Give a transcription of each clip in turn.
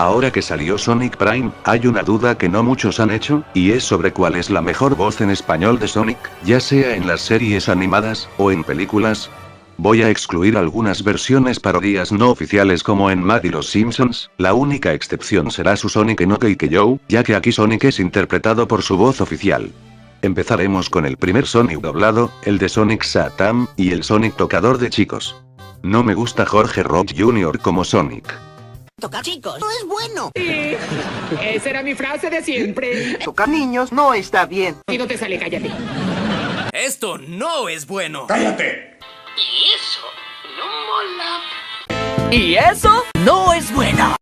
Ahora que salió Sonic Prime, hay una duda que no muchos han hecho, y es sobre cuál es la mejor voz en español de Sonic, ya sea en las series animadas, o en películas. Voy a excluir algunas versiones parodias no oficiales como en Mad y los Simpsons, la única excepción será su Sonic en OK Joe, ya que aquí Sonic es interpretado por su voz oficial. Empezaremos con el primer Sonic doblado, el de Sonic Satam, y el Sonic tocador de chicos. No me gusta Jorge Rock Jr. como Sonic. Tocar chicos no es bueno. Sí, esa era mi frase de siempre. Tocar niños no está bien. Y no te sale, cállate. Esto no es bueno. ¡Cállate! Y eso no mola. Y eso no es bueno.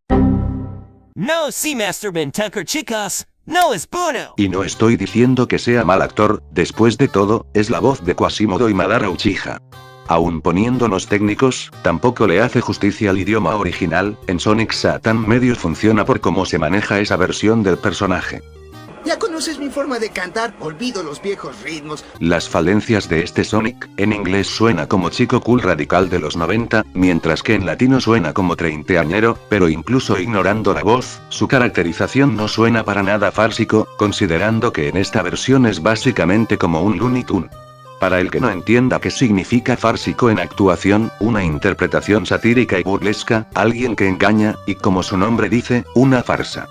No, sí, Masterman Tucker, chicas. No es bueno. Y no estoy diciendo que sea mal actor, después de todo, es la voz de Quasimodo y Madara Uchiha. Aún poniéndonos técnicos, tampoco le hace justicia al idioma original, en Sonic Satan medio funciona por cómo se maneja esa versión del personaje. Ya conoces mi forma de cantar, olvido los viejos ritmos. Las falencias de este Sonic, en inglés suena como chico cool radical de los 90, mientras que en latino suena como treintañero, pero incluso ignorando la voz, su caracterización no suena para nada fársico, considerando que en esta versión es básicamente como un Looney Tunes. Para el que no entienda qué significa fársico en actuación, una interpretación satírica y burlesca, alguien que engaña, y como su nombre dice, una farsa.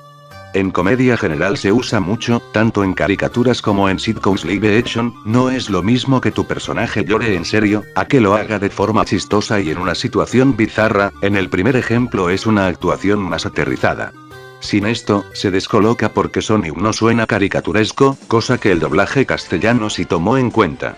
En comedia general se usa mucho, tanto en caricaturas como en sitcoms live action, no es lo mismo que tu personaje llore en serio, a que lo haga de forma chistosa y en una situación bizarra, en el primer ejemplo es una actuación más aterrizada. Sin esto, se descoloca porque Sonic no suena caricaturesco, cosa que el doblaje castellano sí tomó en cuenta.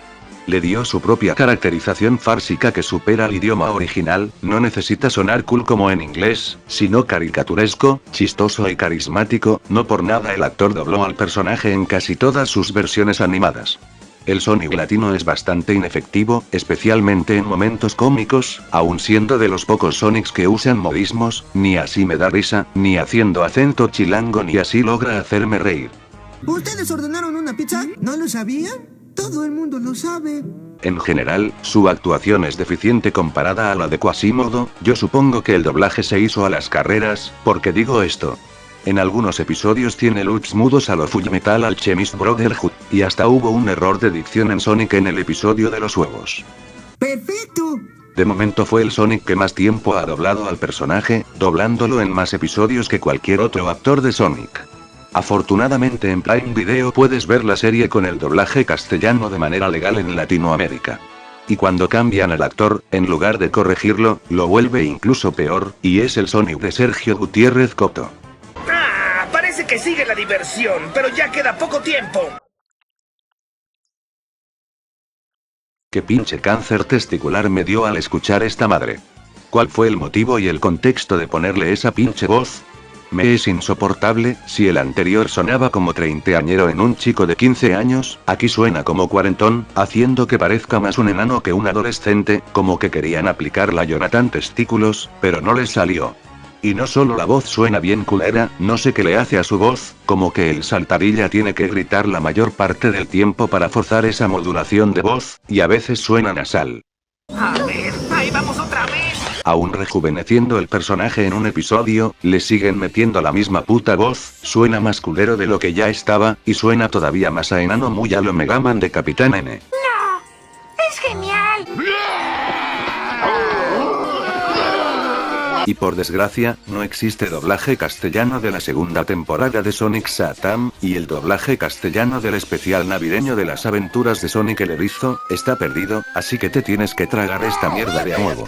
Le dio su propia caracterización fársica que supera al idioma original, no necesita sonar cool como en inglés, sino caricaturesco, chistoso y carismático, no por nada el actor dobló al personaje en casi todas sus versiones animadas. El Sonic latino es bastante inefectivo, especialmente en momentos cómicos, aun siendo de los pocos Sonics que usan modismos, ni así me da risa, ni haciendo acento chilango ni así logra hacerme reír. ¿Ustedes ordenaron una pizza? ¿No lo sabían? Todo el mundo lo sabe. En general, su actuación es deficiente comparada a la de Quasimodo, yo supongo que el doblaje se hizo a las carreras, ¿por qué digo esto? En algunos episodios tiene loops mudos a lo Fullmetal Alchemist Brotherhood, y hasta hubo un error de dicción en Sonic en el episodio de los huevos. ¡Perfecto! De momento fue el Sonic que más tiempo ha doblado al personaje, doblándolo en más episodios que cualquier otro actor de Sonic. Afortunadamente en Prime Video puedes ver la serie con el doblaje castellano de manera legal en Latinoamérica. Y cuando cambian al actor, en lugar de corregirlo, lo vuelve incluso peor, y es el Sonic de Sergio Gutiérrez Coto. ¡Ah! Parece que sigue la diversión, pero ya queda poco tiempo. Qué pinche cáncer testicular me dio al escuchar esta madre. ¿Cuál fue el motivo y el contexto de ponerle esa pinche voz? Me es insoportable, si el anterior sonaba como treintañero en un chico de 15 años, aquí suena como cuarentón, haciendo que parezca más un enano que un adolescente, como que querían aplicar la Jonathan Testículos, pero no les salió. Y no solo la voz suena bien culera, no sé qué le hace a su voz, como que el saltarilla tiene que gritar la mayor parte del tiempo para forzar esa modulación de voz, y a veces suena nasal. A ver, ahí vamos otra vez. Aún rejuveneciendo el personaje en un episodio, le siguen metiendo la misma puta voz, suena más culero de lo que ya estaba, y suena todavía más a enano muy a lo Mega Man de Capitán N. ¡No! ¡Es genial! Y por desgracia, no existe doblaje castellano de la segunda temporada de Sonic Satam, y el doblaje castellano del especial navideño de las aventuras de Sonic el Erizo, está perdido, así que te tienes que tragar esta mierda de a nuevo.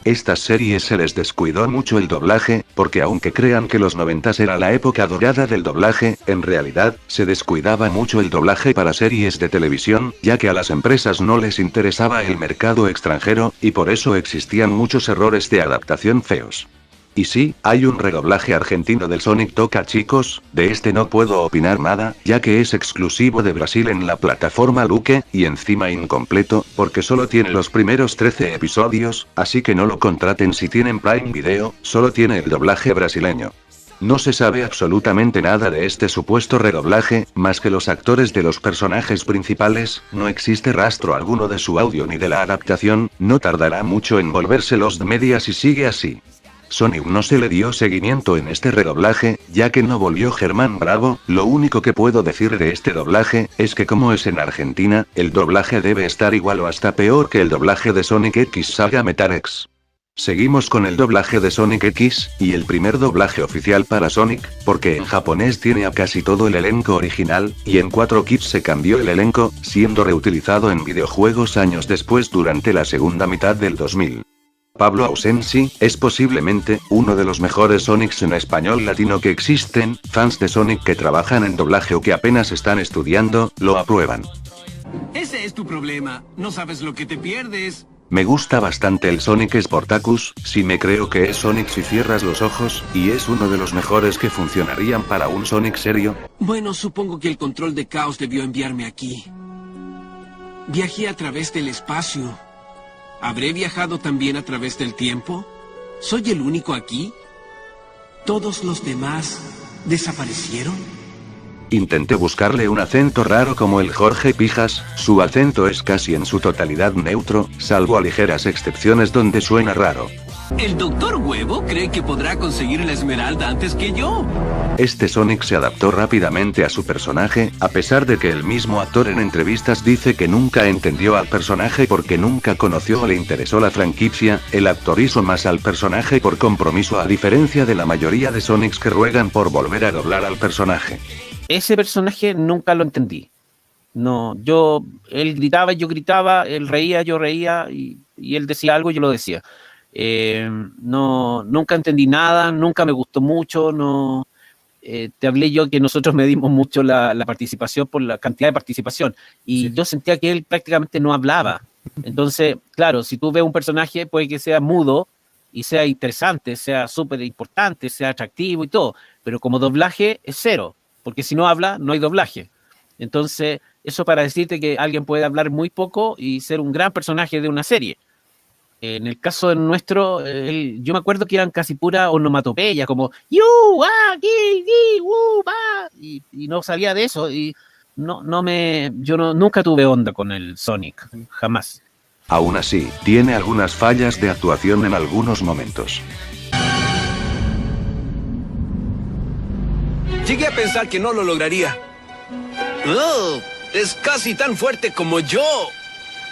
Estas series se les descuidó mucho el doblaje, porque aunque crean que los 90s era la época dorada del doblaje, en realidad, se descuidaba mucho el doblaje para series de televisión, ya que a las empresas no les interesaba el mercado extranjero, y por eso existían muchos errores de adaptación feos. Y sí, hay un redoblaje argentino del Sonic Toca Chicos, de este no puedo opinar nada, ya que es exclusivo de Brasil en la plataforma Luque, y encima incompleto, porque solo tiene los primeros 13 episodios, así que no lo contraten si tienen Prime Video, solo tiene el doblaje brasileño. No se sabe absolutamente nada de este supuesto redoblaje, más que los actores de los personajes principales, no existe rastro alguno de su audio ni de la adaptación, no tardará mucho en volverse los de media si sigue así. Sonic no se le dio seguimiento en este redoblaje, ya que no volvió Germán Bravo. Lo único que puedo decir de este doblaje, es que como es en Argentina, el doblaje debe estar igual o hasta peor que el doblaje de Sonic X Saga Metarex. Seguimos con el doblaje de Sonic X, y el primer doblaje oficial para Sonic, porque en japonés tiene a casi todo el elenco original, y en 4Kids se cambió el elenco, siendo reutilizado en videojuegos años después durante la segunda mitad del 2000. Pablo Ausensi, es posiblemente, uno de los mejores Sonics en español latino que existen. Fans de Sonic que trabajan en doblaje o que apenas están estudiando, lo aprueban. Ese es tu problema, no sabes lo que te pierdes. Me gusta bastante el Sonic Sportacus, si me creo que es Sonic si cierras los ojos, y es uno de los mejores que funcionarían para un Sonic serio. Bueno, supongo que el control de Caos debió enviarme aquí. Viajé a través del espacio. ¿Habré viajado también a través del tiempo? ¿Soy el único aquí? ¿Todos los demás desaparecieron? Intenté buscarle un acento raro como el Jorge Pijas, su acento es casi en su totalidad neutro, salvo a ligeras excepciones donde suena raro. ¿El Doctor Huevo cree que podrá conseguir la esmeralda antes que yo? Este Sonic se adaptó rápidamente a su personaje, a pesar de que el mismo actor en entrevistas dice que nunca entendió al personaje porque nunca conoció o le interesó la franquicia. El actor hizo más al personaje por compromiso, a diferencia de la mayoría de Sonics que ruegan por volver a doblar al personaje. Ese personaje nunca lo entendí. No, él gritaba, yo gritaba, él reía, yo reía, y él decía algo, yo lo decía. Nunca entendí nada, nunca me gustó mucho, no. Te hablé yo que nosotros medimos mucho la participación por la cantidad de participación, y yo sentía que él prácticamente no hablaba. Entonces, claro, si tú ves un personaje, puede que sea mudo, y sea interesante, sea súper importante, sea atractivo y todo, pero como doblaje es cero. Porque si no habla, no hay doblaje. Entonces, eso para decirte que alguien puede hablar muy poco y ser un gran personaje de una serie. En el caso de nuestro, yo me acuerdo que eran casi pura onomatopeya, como yu, ah, gi, ba, y no sabía de eso, y nunca tuve onda con el Sonic, jamás. Aún así, tiene algunas fallas de actuación en algunos momentos. Llegué a pensar que no lo lograría. ¡Oh! Es casi tan fuerte como yo.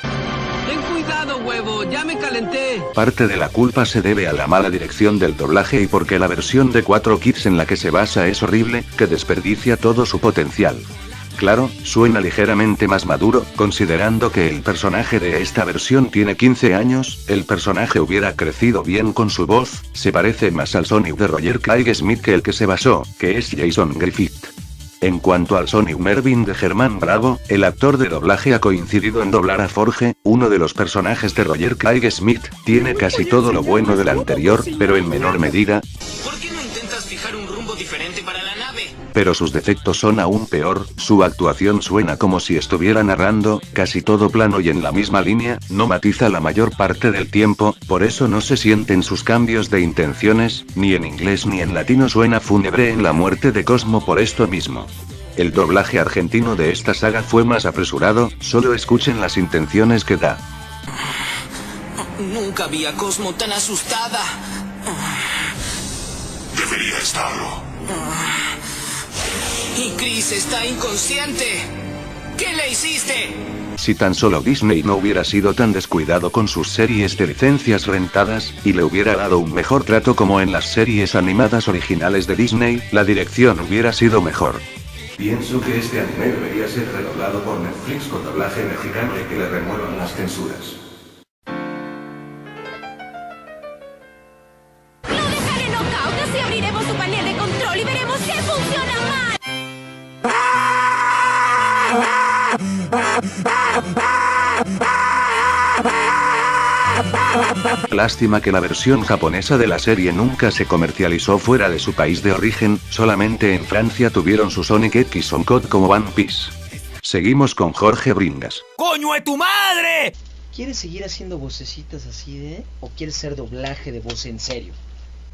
Ten cuidado, huevo, ya me calenté. Parte de la culpa se debe a la mala dirección del doblaje y porque la versión de 4Kids en la que se basa es horrible, que desperdicia todo su potencial. Claro, suena ligeramente más maduro, considerando que el personaje de esta versión tiene 15 años, el personaje hubiera crecido bien con su voz, se parece más al Sonic de Roger Craig Smith que el que se basó, que es Jason Griffith. En cuanto al Sonic Mervyn de Germán Bravo, el actor de doblaje ha coincidido en doblar a Forge, uno de los personajes de Roger Craig Smith, tiene casi todo lo bueno del anterior, pero en menor medida. ¿Por qué no intentas fijar un rumbo diferente para la nave? Pero sus defectos son aún peor, su actuación suena como si estuviera narrando, casi todo plano y en la misma línea, no matiza la mayor parte del tiempo, por eso no se sienten sus cambios de intenciones, ni en inglés ni en latino suena fúnebre en la muerte de Cosmo por esto mismo. El doblaje argentino de esta saga fue más apresurado, solo escuchen las intenciones que da. Nunca vi a Cosmo tan asustada. Debería estarlo. Y Chris está inconsciente. ¿Qué le hiciste? Si tan solo Disney no hubiera sido tan descuidado con sus series de licencias rentadas, y le hubiera dado un mejor trato como en las series animadas originales de Disney, la dirección hubiera sido mejor. Pienso que este anime debería ser redoblado por Netflix con doblaje mexicano y que le remuevan las censuras. Lo dejaré knockout, así abriremos su panel de control y veremos qué funciona mal. Lástima que la versión japonesa de la serie nunca se comercializó fuera de su país de origen, solamente en Francia tuvieron su Sonic X on Code como One Piece. Seguimos con Jorge Bringas. ¡Coño de tu madre! ¿Quieres seguir haciendo vocecitas así de? ¿O quieres hacer doblaje de voz en serio?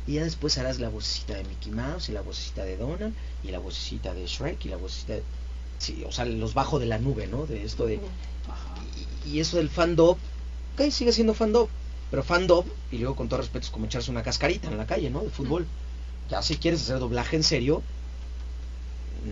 Y ya después harás la vocecita de Mickey Mouse, y la vocecita de Donald, y la vocecita de Shrek, y la vocecita de... Sí, o sea, los bajo de la nube, ¿no? De esto de... Y eso del fandub, ok, sigue siendo fandub. Pero fandub, y luego con todo respeto, es como echarse una cascarita en la calle, ¿no? De fútbol. Ya si quieres hacer doblaje en serio,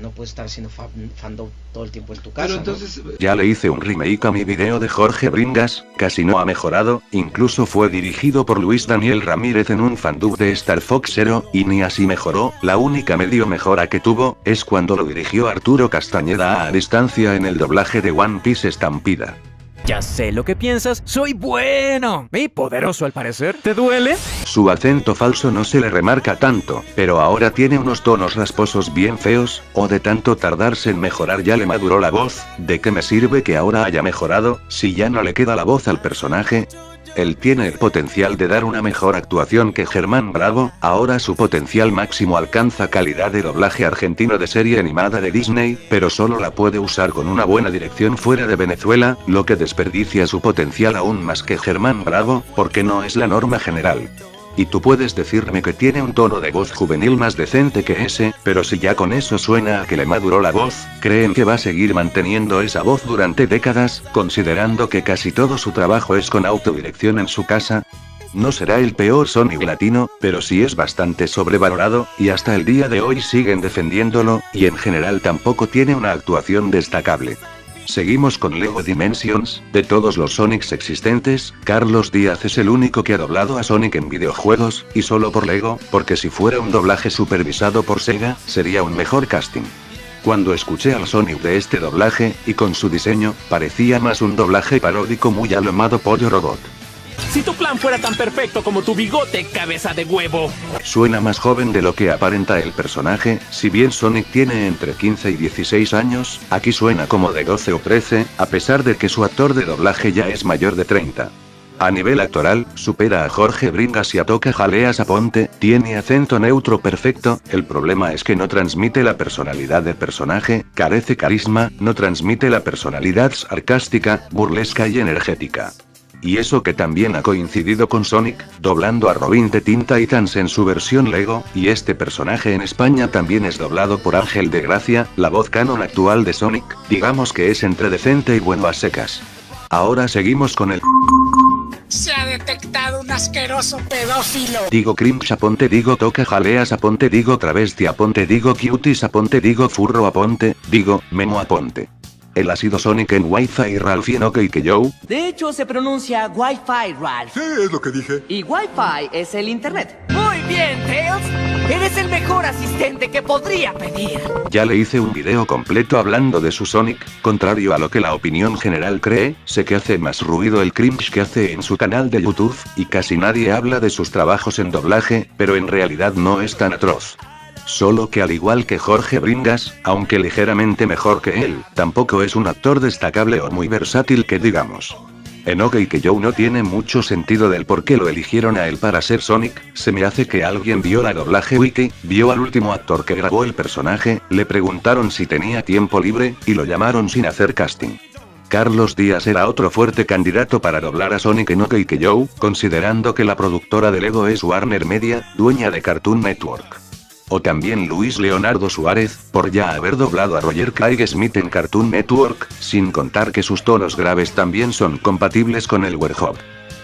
no puedes estar haciendo fandub todo el tiempo en tu casa. Pero entonces... ¿no? Ya le hice un remake a mi video de Jorge Bringas, casi no ha mejorado, incluso fue dirigido por Luis Daniel Ramírez en un fandub de Star Fox Zero, y ni así mejoró. La única medio mejora que tuvo, es cuando lo dirigió Arturo Castañeda a distancia en el doblaje de One Piece Estampida. Ya sé lo que piensas, soy bueno y poderoso al parecer. ¿Te duele? Su acento falso no se le remarca tanto, pero ahora tiene unos tonos rasposos bien feos, o de tanto tardarse en mejorar ya le maduró la voz. ¿De qué me sirve que ahora haya mejorado, si ya no le queda la voz al personaje? Él tiene el potencial de dar una mejor actuación que Germán Bravo, ahora su potencial máximo alcanza calidad de doblaje argentino de serie animada de Disney, pero solo la puede usar con una buena dirección fuera de Venezuela, lo que desperdicia su potencial aún más que Germán Bravo, porque no es la norma general. Y tú puedes decirme que tiene un tono de voz juvenil más decente que ese, pero si ya con eso suena a que le maduró la voz, ¿creen que va a seguir manteniendo esa voz durante décadas, considerando que casi todo su trabajo es con autodirección en su casa? No será el peor Sonic latino, pero sí es bastante sobrevalorado, y hasta el día de hoy siguen defendiéndolo, y en general tampoco tiene una actuación destacable. Seguimos con Lego Dimensions. De todos los Sonics existentes, Carlos Díaz es el único que ha doblado a Sonic en videojuegos, y solo por Lego, porque si fuera un doblaje supervisado por Sega, sería un mejor casting. Cuando escuché al Sonic de este doblaje, y con su diseño, parecía más un doblaje paródico muy a lo Amado Pollo Robot. Si tu plan fuera tan perfecto como tu bigote, cabeza de huevo. Suena más joven de lo que aparenta el personaje, si bien Sonic tiene entre 15 y 16 años, aquí suena como de 12 o 13, a pesar de que su actor de doblaje ya es mayor de 30. A nivel actoral, supera a Jorge Bringas y a Toca Jaleas Aponte, tiene acento neutro perfecto, el problema es que no transmite la personalidad del personaje, carece carisma, no transmite la personalidad sarcástica, burlesca y energética. Y eso que también ha coincidido con Sonic, doblando a Robin de Teen Titans en su versión Lego, y este personaje en España también es doblado por Ángel de Gracia, la voz canon actual de Sonic, digamos que es entre decente y bueno a secas. Ahora seguimos con el... Se ha detectado un asqueroso pedófilo. Digo Cringe Aponte, digo Toca Jaleas Aponte, digo Travesti Aponte, digo Cuties Aponte, digo Furro Aponte, digo Memo Aponte. Él ha sido Sonic en Wi-Fi y Ralphie en OK Joe. De hecho, se pronuncia Wi-Fi, Ralph. Sí, es lo que dije. Y Wi-Fi es el internet. Muy bien, Tails. Eres el mejor asistente que podría pedir. Ya le hice un video completo hablando de su Sonic, contrario a lo que la opinión general cree, sé que hace más ruido el cringe que hace en su canal de YouTube, y casi nadie habla de sus trabajos en doblaje, pero en realidad no es tan atroz. Solo que al igual que Jorge Bringas, aunque ligeramente mejor que él, tampoco es un actor destacable o muy versátil que digamos. En OK Joe no tiene mucho sentido del por qué lo eligieron a él para ser Sonic, se me hace que alguien vio la doblaje wiki, vio al último actor que grabó el personaje, le preguntaron si tenía tiempo libre, y lo llamaron sin hacer casting. Carlos Díaz era otro fuerte candidato para doblar a Sonic en OK Joe, considerando que la productora de Lego es Warner Media, dueña de Cartoon Network. O también Luis Leonardo Suárez, por ya haber doblado a Roger Craig Smith en Cartoon Network, sin contar que sus tonos graves también son compatibles con el Werewolf.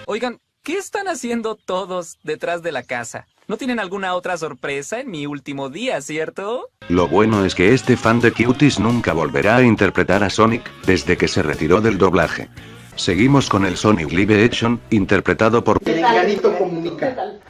Oigan, ¿qué están haciendo todos detrás de la casa? ¿No tienen alguna otra sorpresa en mi último día, cierto? Lo bueno es que este fan de Cuties nunca volverá a interpretar a Sonic, desde que se retiró del doblaje. Seguimos con el Sonic Live Action, interpretado por...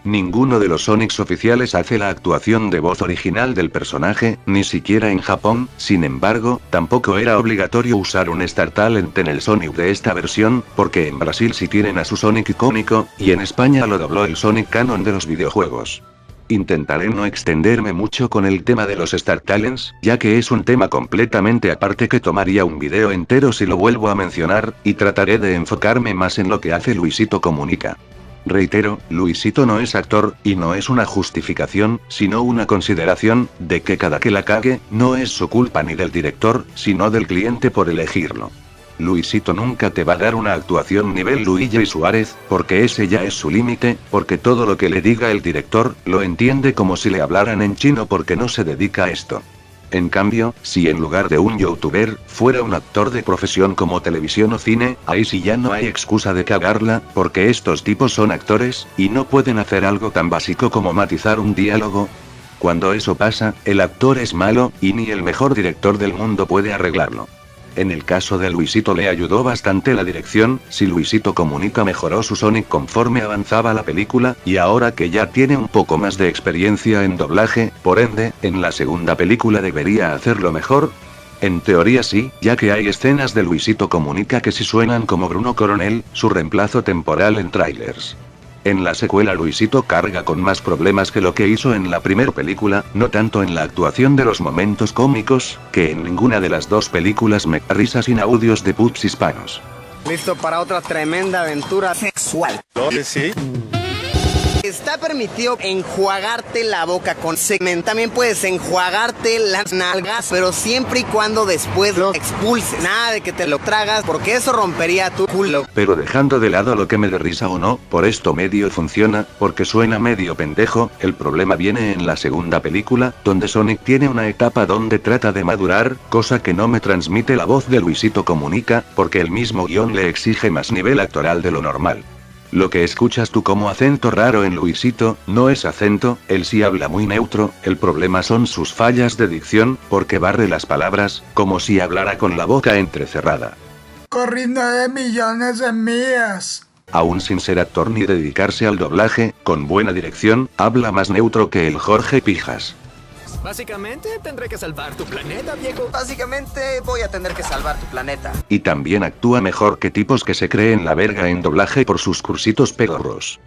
Ninguno de los Sonics oficiales hace la actuación de voz original del personaje, ni siquiera en Japón, sin embargo, tampoco era obligatorio usar un Star Talent en el Sonic de esta versión, porque en Brasil sí tienen a su Sonic icónico, y en España lo dobló el Sonic canon de los videojuegos. Intentaré no extenderme mucho con el tema de los Star Talents, ya que es un tema completamente aparte que tomaría un video entero si lo vuelvo a mencionar, y trataré de enfocarme más en lo que hace Luisito Comunica. Reitero, Luisito no es actor, y no es una justificación, sino una consideración, de que cada que la cague, no es su culpa ni del director, sino del cliente por elegirlo. Luisito nunca te va a dar una actuación nivel Luigi Suárez, porque ese ya es su límite, porque todo lo que le diga el director, lo entiende como si le hablaran en chino porque no se dedica a esto. En cambio, si en lugar de un youtuber, fuera un actor de profesión como televisión o cine, ahí sí ya no hay excusa de cagarla, porque estos tipos son actores, y no pueden hacer algo tan básico como matizar un diálogo. Cuando eso pasa, el actor es malo, y ni el mejor director del mundo puede arreglarlo. En el caso de Luisito le ayudó bastante la dirección, si Luisito Comunica mejoró su Sonic conforme avanzaba la película, y ahora que ya tiene un poco más de experiencia en doblaje, por ende, en la segunda película debería hacerlo mejor. En teoría sí, ya que hay escenas de Luisito Comunica que sí suenan como Bruno Coronel, su reemplazo temporal en trailers. En la secuela Luisito carga con más problemas que lo que hizo en la primera película, no tanto en la actuación de los momentos cómicos, que en ninguna de las dos películas me da risa sin audios de pups hispanos. ¿Listo para otra tremenda aventura sexual? Sí. Está permitido enjuagarte la boca con semen. También puedes enjuagarte las nalgas, pero siempre y cuando después lo expulses. Nada de que te lo tragas, porque eso rompería tu culo. Pero dejando de lado lo que me dé risa o no, por esto medio funciona, porque suena medio pendejo, el problema viene en la segunda película, donde Sonic tiene una etapa donde trata de madurar, cosa que no me transmite la voz de Luisito Comunica, porque el mismo guión le exige más nivel actoral de lo normal. Lo que escuchas tú como acento raro en Luisito, no es acento, él sí habla muy neutro, el problema son sus fallas de dicción, porque barre las palabras, como si hablara con la boca entrecerrada. Corriendo de millones de millas. Aún sin ser actor ni dedicarse al doblaje, con buena dirección, habla más neutro que el Jorge Pijas. Básicamente, tendré que salvar tu planeta, viejo. Básicamente, voy a tener que salvar tu planeta. Y también actúa mejor que tipos que se creen la verga en doblaje por sus cursitos pedorros.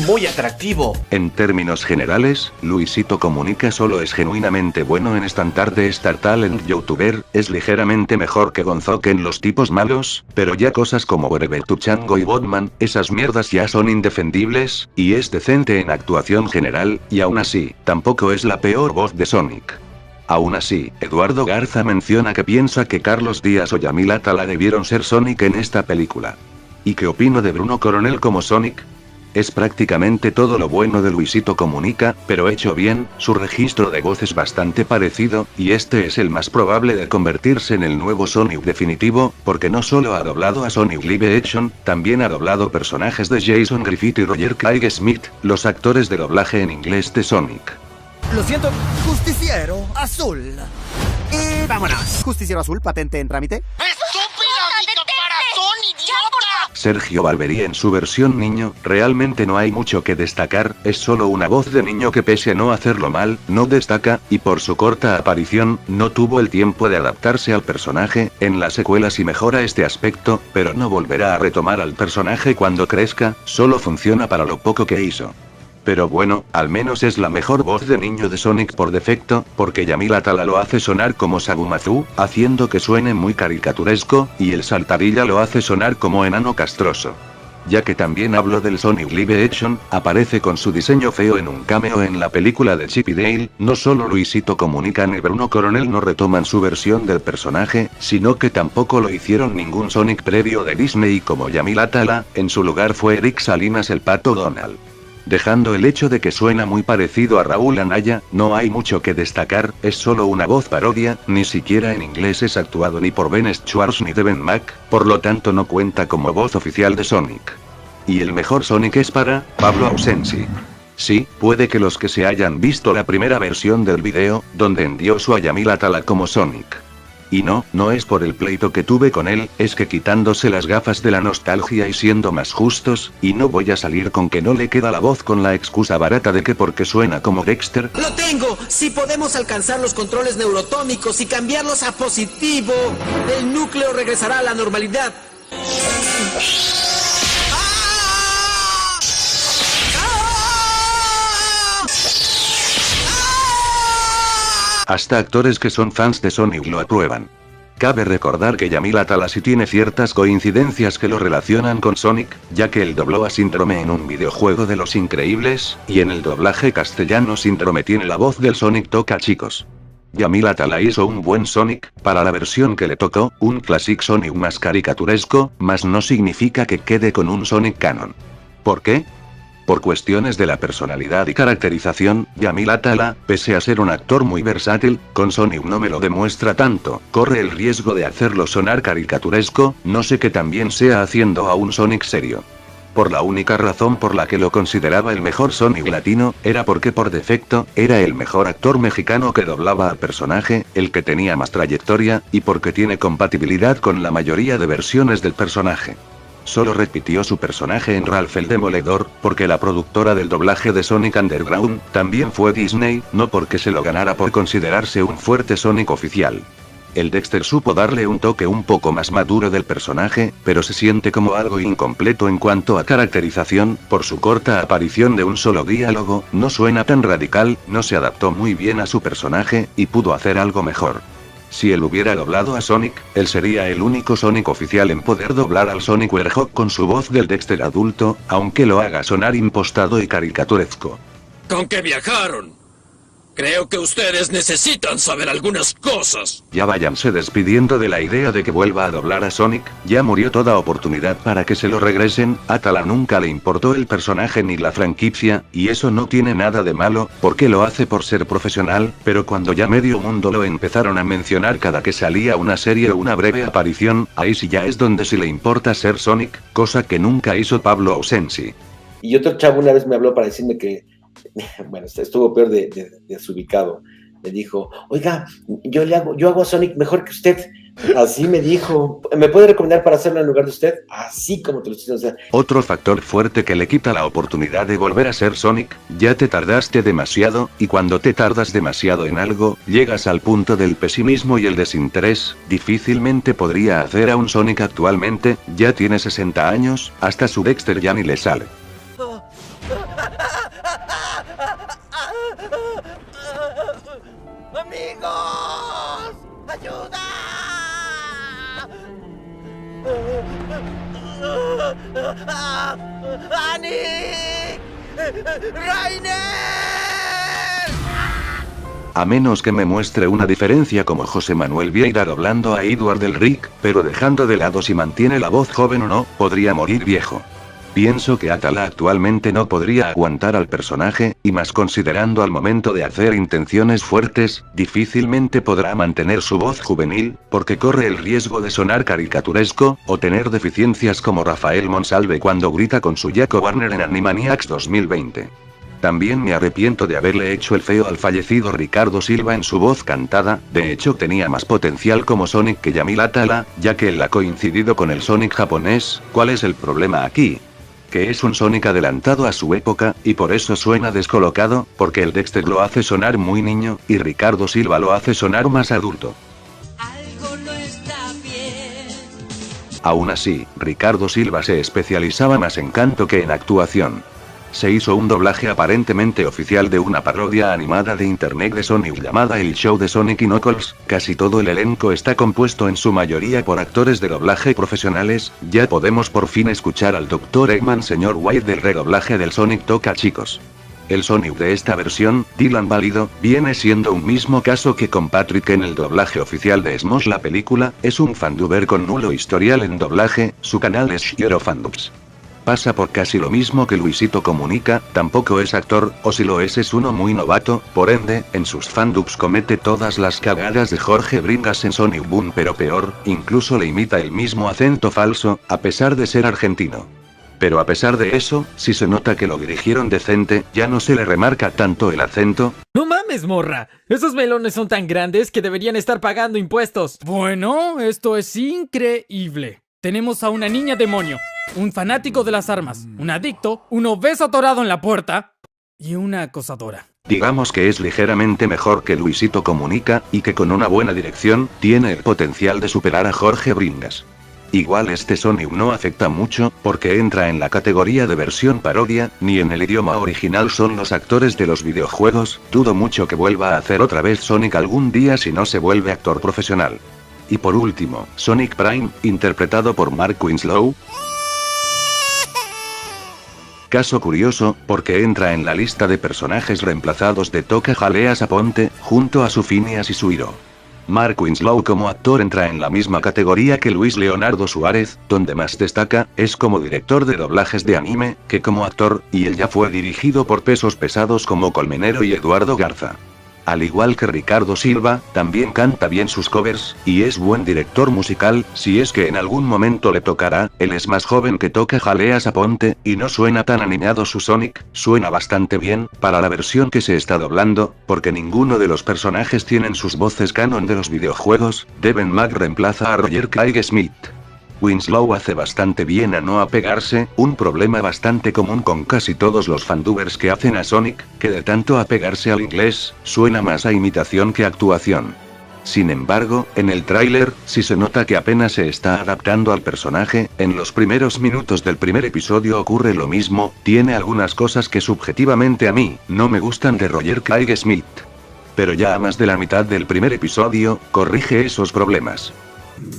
Muy atractivo. En términos generales, Luisito Comunica solo es genuinamente bueno en Star de Star Talent Youtuber, es ligeramente mejor que Gonzoque en los tipos malos, pero ya cosas como Berebetu Chango y Botman, esas mierdas ya son indefendibles, y es decente en actuación general, y aún así, tampoco es la peor voz de Sonic. Aún así, Eduardo Garza menciona que piensa que Carlos Díaz o Yamil Atala debieron ser Sonic en esta película. ¿Y qué opino de Bruno Coronel como Sonic? Es prácticamente todo lo bueno de Luisito Comunica, pero hecho bien, su registro de voz es bastante parecido, y este es el más probable de convertirse en el nuevo Sonic definitivo, porque no solo ha doblado a Sonic Live Action, también ha doblado personajes de Jason Griffith y Roger Craig Smith, los actores de doblaje en inglés de Sonic. Lo siento, Justiciero Azul. Y vámonos. Justiciero Azul, patente en trámite. Sergio Valverí en su versión niño, realmente no hay mucho que destacar, es solo una voz de niño que pese a no hacerlo mal, no destaca, y por su corta aparición, no tuvo el tiempo de adaptarse al personaje, en la secuela sí mejora este aspecto, pero no volverá a retomar al personaje cuando crezca, solo funciona para lo poco que hizo. Pero bueno, al menos es la mejor voz de niño de Sonic por defecto, porque Yamil Atala lo hace sonar como Sagumazu, haciendo que suene muy caricaturesco, y el Saltarilla lo hace sonar como enano castroso. Ya que también hablo del Sonic Live Action, aparece con su diseño feo en un cameo en la película de Chip y Dale, no solo Luisito Comunica ni Bruno Coronel no retoman su versión del personaje, sino que tampoco lo hicieron ningún Sonic previo de Disney como Yamil Atala, en su lugar fue Eric Salinas el Pato Donald. Dejando el hecho de que suena muy parecido a Raúl Anaya, no hay mucho que destacar, es solo una voz parodia, ni siquiera en inglés es actuado ni por Ben Schwartz ni Devin Mack, por lo tanto no cuenta como voz oficial de Sonic. Y el mejor Sonic es para Pablo Ausensi. Sí, puede que los que se hayan visto la primera versión del video, donde endioso a Yamil Atala como Sonic. Y no es por el pleito que tuve con él, es que quitándose las gafas de la nostalgia y siendo más justos, y no voy a salir con que no le queda la voz con la excusa barata de que porque suena como Dexter. ¡Lo tengo! Si podemos alcanzar los controles neurotónicos y cambiarlos a positivo, el núcleo regresará a la normalidad. Hasta actores que son fans de Sonic lo aprueban. Cabe recordar que Yamil Atala sí tiene ciertas coincidencias que lo relacionan con Sonic, ya que él dobló a Síndrome en un videojuego de Los Increíbles, y en el doblaje castellano Síndrome tiene la voz del Sonic Toca Chicos. Yamil Atala hizo un buen Sonic, para la versión que le tocó, un Classic Sonic más caricaturesco, mas no significa que quede con un Sonic canon. ¿Por qué? Por cuestiones de la personalidad y caracterización, Jamil Atala, pese a ser un actor muy versátil, con Sonic no me lo demuestra tanto, corre el riesgo de hacerlo sonar caricaturesco, no sé qué también sea haciendo a un Sonic serio. Por la única razón por la que lo consideraba el mejor Sonic latino, era porque por defecto, era el mejor actor mexicano que doblaba al personaje, el que tenía más trayectoria, y porque tiene compatibilidad con la mayoría de versiones del personaje. Solo repitió su personaje en Ralph el Demoledor, porque la productora del doblaje de Sonic Underground, también fue Disney, no porque se lo ganara por considerarse un fuerte Sonic oficial. El Dexter supo darle un toque un poco más maduro del personaje, pero se siente como algo incompleto en cuanto a caracterización, por su corta aparición de un solo diálogo, no suena tan radical, no se adaptó muy bien a su personaje, y pudo hacer algo mejor. Si él hubiera doblado a Sonic, él sería el único Sonic oficial en poder doblar al Sonic Werehog con su voz del Dexter adulto, aunque lo haga sonar impostado y caricaturesco. ¿Con qué viajaron? Creo que ustedes necesitan saber algunas cosas. Ya váyanse despidiendo de la idea de que vuelva a doblar a Sonic, ya murió toda oportunidad para que se lo regresen, a Atala nunca le importó el personaje ni la franquicia, y eso no tiene nada de malo, porque lo hace por ser profesional, pero cuando ya medio mundo lo empezaron a mencionar cada que salía una serie o una breve aparición, ahí sí ya es donde sí le importa ser Sonic, cosa que nunca hizo Pablo Ausensi. Y otro chavo una vez me habló para decirme que, bueno, estuvo peor de desubicado. Me dijo, oiga, yo hago a Sonic mejor que usted. Así me dijo, ¿me puede recomendar para hacerlo en lugar de usted? Así como te lo estoy diciendo. Otro factor fuerte que le quita la oportunidad de volver a ser Sonic, ya te tardaste demasiado, y cuando te tardas demasiado en algo, llegas al punto del pesimismo y el desinterés, difícilmente podría hacer a un Sonic actualmente, ya tiene 60 años, hasta su Dexter ya ni le sale. ¡Amigos! ¡Ayuda! ¡Annie! ¡Rainer! A menos que me muestre una diferencia como José Manuel Vieira doblando a Edward del Rick, pero dejando de lado si mantiene la voz joven o no, podría morir viejo. Pienso que Atala actualmente no podría aguantar al personaje, y más considerando al momento de hacer intenciones fuertes, difícilmente podrá mantener su voz juvenil, porque corre el riesgo de sonar caricaturesco, o tener deficiencias como Rafael Monsalve cuando grita con su Jaco Warner en Animaniacs 2020. También me arrepiento de haberle hecho el feo al fallecido Ricardo Silva en su voz cantada, de hecho tenía más potencial como Sonic que Jamil Atala, ya que él ha coincidido con el Sonic japonés. ¿Cuál es el problema aquí? Que es un Sonic adelantado a su época, y por eso suena descolocado, porque el Dexter lo hace sonar muy niño, y Ricardo Silva lo hace sonar más adulto. Algo no está bien. Aún así, Ricardo Silva se especializaba más en canto que en actuación. Se hizo un doblaje aparentemente oficial de una parodia animada de internet de Sonic llamada El Show de Sonic y Knuckles. Casi todo el elenco está compuesto en su mayoría por actores de doblaje profesionales. Ya podemos por fin escuchar al Dr. Eggman Sr. White del redoblaje del Sonic Toca Chicos. El Sonic de esta versión, Dylan Válido, viene siendo un mismo caso que con Patrick en el doblaje oficial de Smosh la película. Es un fanduber con nulo historial en doblaje, su canal es Shiero Fandubs. Pasa por casi lo mismo que Luisito Comunica, tampoco es actor, o si lo es uno muy novato, por ende, en sus fandubs comete todas las cagadas de Jorge Bringas en Sonic Boom, pero peor, incluso le imita el mismo acento falso, a pesar de ser argentino. Pero a pesar de eso, si se nota que lo dirigieron decente, ya no se le remarca tanto el acento. ¡No mames, morra! Esos melones son tan grandes que deberían estar pagando impuestos. Bueno, esto es increíble. Tenemos a una niña demonio, un fanático de las armas, un adicto, un obeso atorado en la puerta y una acosadora. Digamos que es ligeramente mejor que Luisito Comunica, y que con una buena dirección, tiene el potencial de superar a Jorge Bringas. Igual este Sonic no afecta mucho, porque entra en la categoría de versión parodia, ni en el idioma original son los actores de los videojuegos. Dudo mucho que vuelva a hacer otra vez Sonic algún día si no se vuelve actor profesional. Y por último, Sonic Prime, interpretado por Mark Winslow. Caso curioso, porque entra en la lista de personajes reemplazados de Toca Jalea Saponte, junto a su Phineas y su Hiro. Mark Winslow como actor entra en la misma categoría que Luis Leonardo Suárez, donde más destaca, es como director de doblajes de anime, que como actor, y él ya fue dirigido por pesos pesados como Colmenero y Eduardo Garza. Al igual que Ricardo Silva, también canta bien sus covers, y es buen director musical, si es que en algún momento le tocará. Él es más joven que toca Jalea Saponte, y no suena tan aniñado su Sonic, suena bastante bien, para la versión que se está doblando, porque ninguno de los personajes tienen sus voces canon de los videojuegos. Devin Mack reemplaza a Roger Craig Smith. Winslow hace bastante bien a no apegarse, un problema bastante común con casi todos los fandubers que hacen a Sonic, que de tanto apegarse al inglés, suena más a imitación que actuación. Sin embargo, en el tráiler, sí se nota que apenas se está adaptando al personaje. En los primeros minutos del primer episodio ocurre lo mismo, tiene algunas cosas que subjetivamente a mí, no me gustan de Roger Craig Smith. Pero ya a más de la mitad del primer episodio, corrige esos problemas.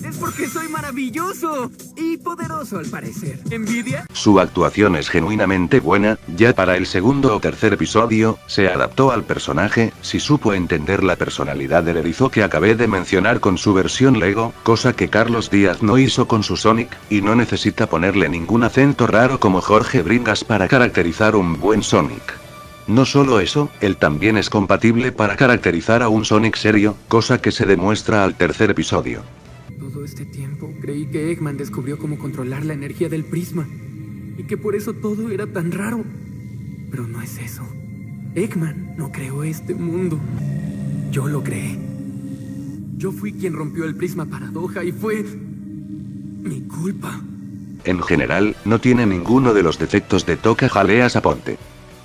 Es porque soy maravilloso y poderoso al parecer. ¿Envidia? Su actuación es genuinamente buena, ya para el segundo o tercer episodio, se adaptó al personaje, si supo entender la personalidad del erizo que acabé de mencionar con su versión Lego, cosa que Carlos Díaz no hizo con su Sonic, y no necesita ponerle ningún acento raro como Jorge Bringas para caracterizar un buen Sonic. No solo eso, él también es compatible para caracterizar a un Sonic serio, cosa que se demuestra al tercer episodio. Todo este tiempo creí que Eggman descubrió cómo controlar la energía del prisma y que por eso todo era tan raro. Pero no es eso. Eggman no creó este mundo. Yo lo creé. Yo fui quien rompió el prisma paradoja y fue mi culpa. En general, no tiene ninguno de los defectos de Toca Jalea Saponte.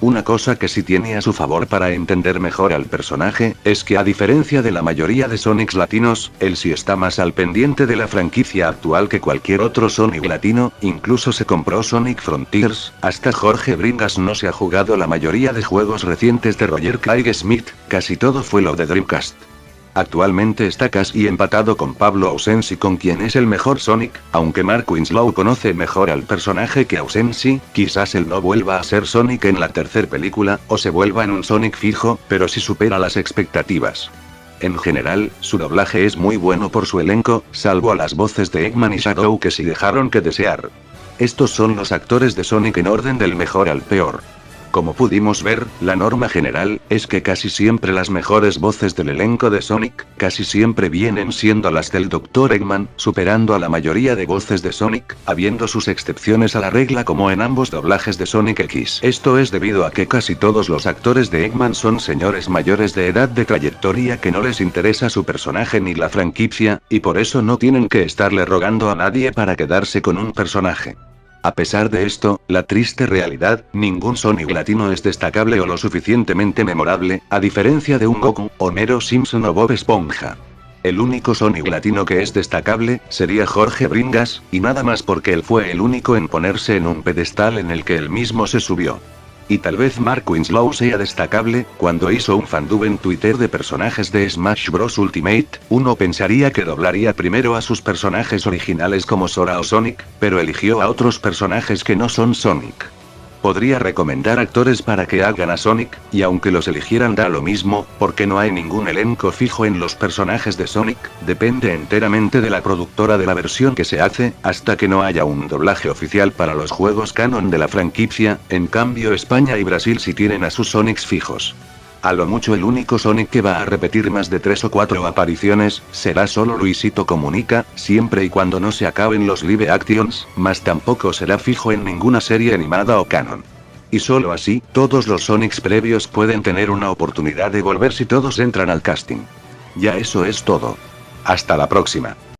Una cosa que sí tiene a su favor para entender mejor al personaje, es que a diferencia de la mayoría de Sonics latinos, él sí está más al pendiente de la franquicia actual que cualquier otro Sonic latino, incluso se compró Sonic Frontiers. Hasta Jorge Bringas no se ha jugado la mayoría de juegos recientes de Roger Craig Smith, casi todo fue lo de Dreamcast. Actualmente está casi empatado con Pablo Ausensi con quien es el mejor Sonic, aunque Mark Winslow conoce mejor al personaje que Ausensi, quizás él no vuelva a ser Sonic en la tercera película, o se vuelva en un Sonic fijo, pero sí supera las expectativas. En general, su doblaje es muy bueno por su elenco, salvo a las voces de Eggman y Shadow que sí dejaron que desear. Estos son los actores de Sonic en orden del mejor al peor. Como pudimos ver, la norma general, es que casi siempre las mejores voces del elenco de Sonic, casi siempre vienen siendo las del Dr. Eggman, superando a la mayoría de voces de Sonic, habiendo sus excepciones a la regla como en ambos doblajes de Sonic X. Esto es debido a que casi todos los actores de Eggman son señores mayores de edad de trayectoria que no les interesa su personaje ni la franquicia, y por eso no tienen que estarle rogando a nadie para quedarse con un personaje. A pesar de esto, la triste realidad, ningún Sonic latino es destacable o lo suficientemente memorable, a diferencia de un Goku, Homero Simpson o Bob Esponja. El único Sonic latino que es destacable, sería Jorge Bringas, y nada más porque él fue el único en ponerse en un pedestal en el que él mismo se subió. Y tal vez Mark Winslow sea destacable, cuando hizo un fandub en Twitter de personajes de Smash Bros. Ultimate, uno pensaría que doblaría primero a sus personajes originales como Sora o Sonic, pero eligió a otros personajes que no son Sonic. Podría recomendar actores para que hagan a Sonic, y aunque los eligieran da lo mismo, porque no hay ningún elenco fijo en los personajes de Sonic, depende enteramente de la productora de la versión que se hace, hasta que no haya un doblaje oficial para los juegos canon de la franquicia. En cambio España y Brasil sí tienen a sus Sonics fijos. A lo mucho el único Sonic que va a repetir más de 3 o 4 apariciones, será solo Luisito Comunica, siempre y cuando no se acaben los live actions, más tampoco será fijo en ninguna serie animada o canon. Y solo así, todos los Sonics previos pueden tener una oportunidad de volver si todos entran al casting. Ya eso es todo. Hasta la próxima.